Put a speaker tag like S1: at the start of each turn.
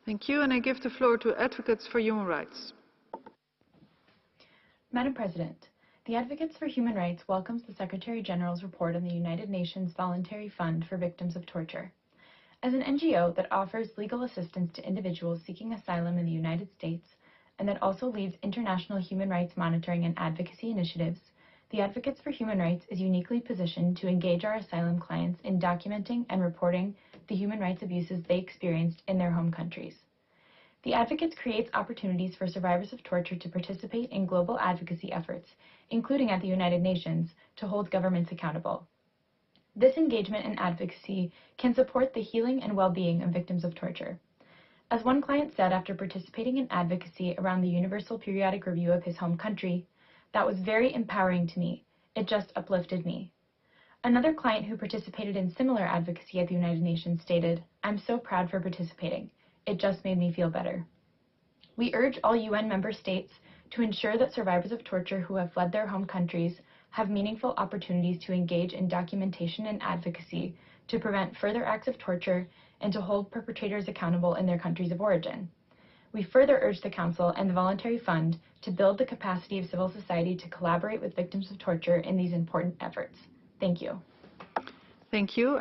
S1: Thank you, and I give the floor to Advocates for Human Rights.
S2: Madam President, the Advocates for Human Rights welcomes the Secretary General's report on the United Nations Voluntary Fund for Victims of Torture. As an NGO that offers legal assistance to individuals seeking asylum in the United States, and that also leads international human rights monitoring and advocacy initiatives, the Advocates for Human Rights is uniquely positioned to engage our asylum clients in documenting and reporting the human rights abuses they experienced in their home countries. The Advocates creates opportunities for survivors of torture to participate in global advocacy efforts, including at the United Nations, to hold governments accountable. This engagement and advocacy can support the healing and well-being of victims of torture. As one client said after participating in advocacy around the Universal Periodic Review of his home country, "That was very empowering to me. It just uplifted me." Another client who participated in similar advocacy at the United Nations stated, "I'm so proud for participating. It just made me feel better." We urge all UN member states to ensure that survivors of torture who have fled their home countries have meaningful opportunities to engage in documentation and advocacy to prevent further acts of torture and to hold perpetrators accountable in their countries of origin. We further urge the Council and the Voluntary Fund to build the capacity of civil society to collaborate with victims of torture in these important efforts. Thank you.
S1: Thank you.